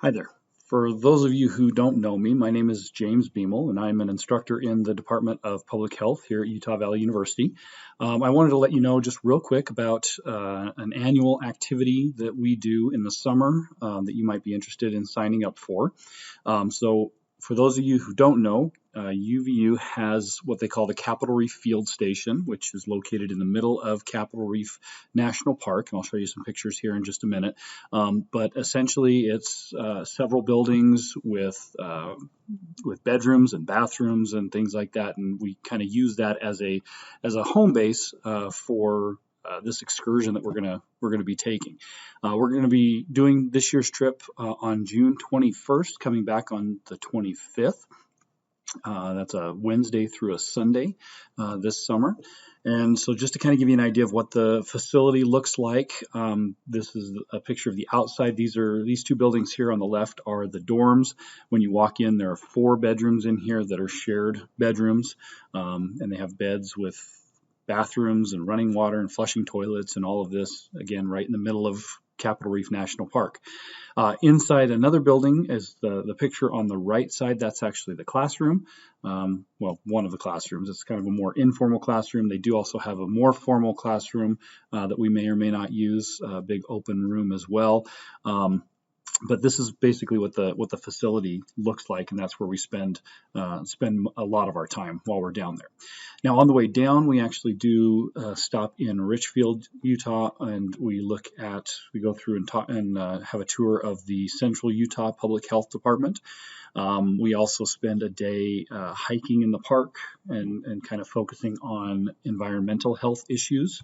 Hi there. For those of you who don't know me, my name is James Beamel, and I'm an instructor in the Department of Public Health here at Utah Valley University. I wanted to let you know just real quick about an annual activity that we do in the summer that you might be interested in signing up for. So for those of you who don't know, UVU has what they call the Capitol Reef Field Station, which is located in the middle of Capitol Reef National Park, and I'll show you some pictures here in just a minute. But essentially, it's several buildings with bedrooms and bathrooms and things like that, and we kind of use that as a home base for this excursion that we're gonna be taking. We're gonna be doing this year's trip on June 21st, coming back on the 25th. That's a Wednesday through a Sunday this summer. And so just to kind of give you an idea of what the facility looks like, this is a picture of the outside. These two buildings here on the left are the dorms. When you walk in, there are 4 bedrooms in here that are shared bedrooms, and they have beds with bathrooms and running water and flushing toilets and all of this, again, right in the middle of Capitol Reef National Park. Inside another building is the picture on the right side. That's actually the classroom. Well, one of the classrooms. It's kind of a more informal classroom. They do also have a more formal classroom that we may or may not use, a big open room as well. But this is basically what the facility looks like, and that's where we spend a lot of our time while we're down there. Now, on the way down, we actually do stop in Richfield, Utah, and we go through and have a tour of the Central Utah Public Health Department. We also spend a day hiking in the park and kind of focusing on environmental health issues.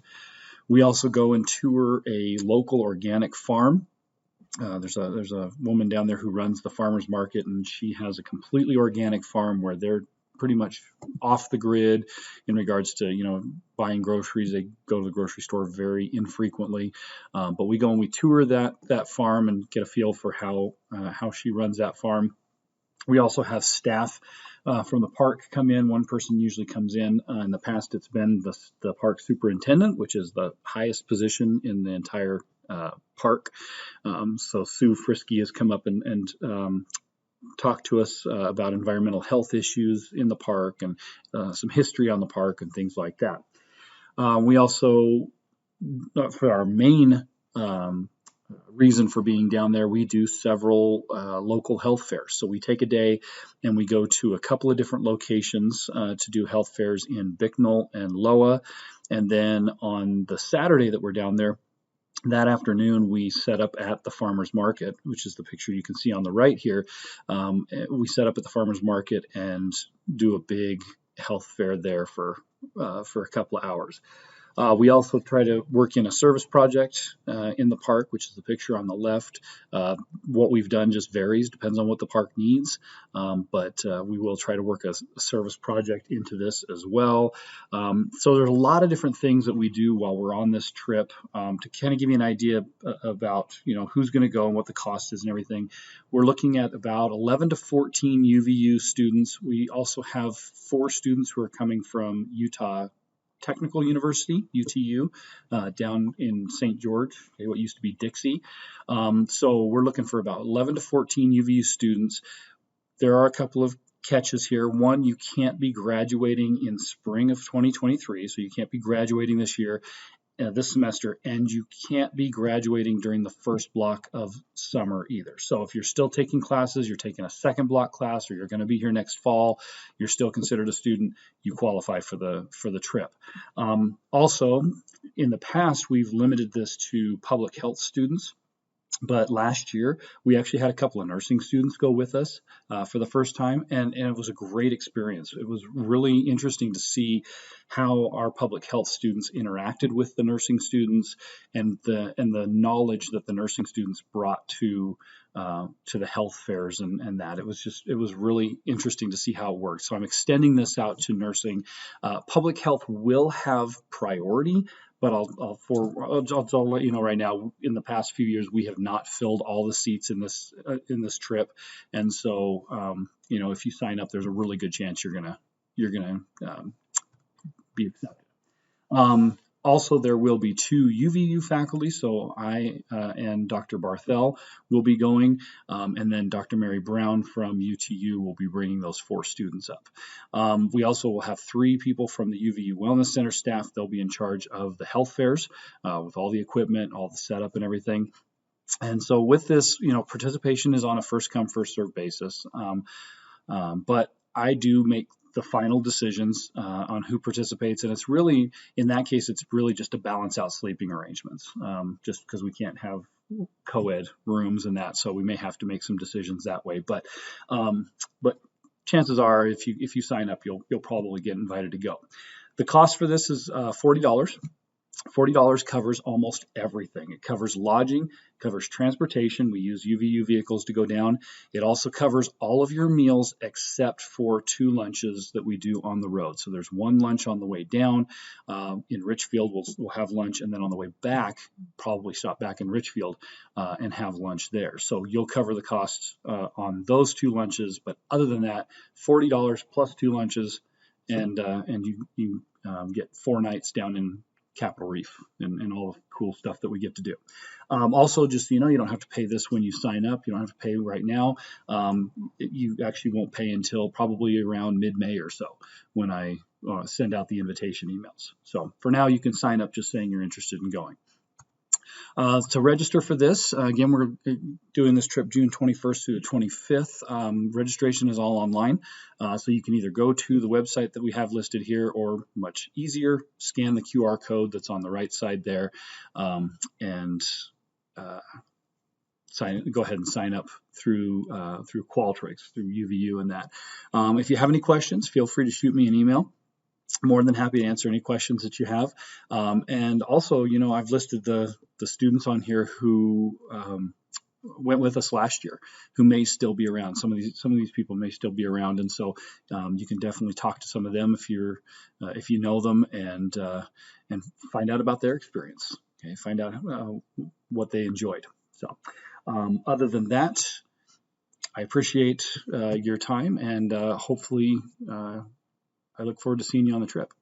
We also go and tour a local organic farm. There's a woman down there who runs the farmers market, and she has a completely organic farm where they're pretty much off the grid in regards to buying groceries. They go to the grocery store very infrequently, but we go and we tour that farm and get a feel for how she runs that farm. We also have staff from the park come in. One person usually comes in. In the past, it's been the park superintendent, which is the highest position in the entire park. So Sue Frisky has come up and talked to us about environmental health issues in the park and some history on the park and things like that. We also, for our main reason for being down there, we do several local health fairs. So we take a day and we go to a couple of different locations to do health fairs in Bicknell and Loa. And then on the Saturday that we're down there, that afternoon, we set up at the farmers market, which is the picture you can see on the right here. We set up at the farmers market and do a big health fair there for a couple of hours. We also try to work in a service project in the park, which is the picture on the left. What we've done just varies, depends on what the park needs, but we will try to work a service project into this as well. So there's a lot of different things that we do while we're on this trip to kind of give you an idea about who's going to go and what the cost is and everything. We're looking at about 11 to 14 UVU students. We also have 4 students who are coming from Utah Technical University, UTU, down in St. George, what used to be Dixie. So we're looking for about 11 to 14 UVU students. There are a couple of catches here. One, you can't be graduating in spring of 2023, so you can't be graduating this year, this semester, and you can't be graduating during the first block of summer either. So if you're still taking classes, you're taking a second block class, or you're going to be here next fall, you're still considered a student, you qualify for the trip. Also, in the past, we've limited this to public health students. But last year, we actually had a couple of nursing students go with us for the first time, and it was a great experience. It was really interesting to see how our public health students interacted with the nursing students and the knowledge that the nursing students brought to the health fairs and that. It was really interesting to see how it worked. So I'm extending this out to nursing. Public health will have priority, but I'll let you know right now, in the past few years, we have not filled all the seats in this trip. And so, if you sign up, there's a really good chance you're gonna be accepted. Also, there will be 2 UVU faculty, so I and Dr. Barthel will be going, and then Dr. Mary Brown from UTU will be bringing those 4 students up. We also will have 3 people from the UVU Wellness Center staff. They'll be in charge of the health fairs with all the equipment, all the setup and everything. And so with this, participation is on a first come, first served basis. But I do make the final decisions on who participates, and it's really, in that case, it's really just to balance out sleeping arrangements, just because we can't have co-ed rooms and that, so we may have to make some decisions that way. But chances are, if you sign up, you'll probably get invited to go. The cost for this is $40. $40 covers almost everything. It covers lodging, covers transportation. We use UVU vehicles to go down. It also covers all of your meals except for 2 lunches that we do on the road. So there's 1 lunch on the way down. In Richfield, we'll have lunch, and then on the way back, probably stop back in Richfield and have lunch there. So you'll cover the costs on those 2 lunches. But other than that, $40 plus 2 lunches, and you get 4 nights down in Capitol Reef and all the cool stuff that we get to do. Also, just so you know, you don't have to pay this when you sign up. You don't have to pay right now. You actually won't pay until probably around mid-May or so when I send out the invitation emails. So for now, you can sign up just saying you're interested in going. To register for this, again, we're doing this trip June 21st through the 25th. Registration is all online, so you can either go to the website that we have listed here, or much easier, scan the QR code that's on the right side there, and go ahead and sign up through Qualtrics, through UVU and that. If you have any questions, feel free to shoot me an email. More than happy to answer any questions that you have. And also, I've listed the students on here who went with us last year, who may still be around. Some of these people may still be around, and so you can definitely talk to some of them if you know them, and find out about their experience. Okay, find out what they enjoyed. So, other than that, I appreciate your time, and hopefully. I look forward to seeing you on the trip.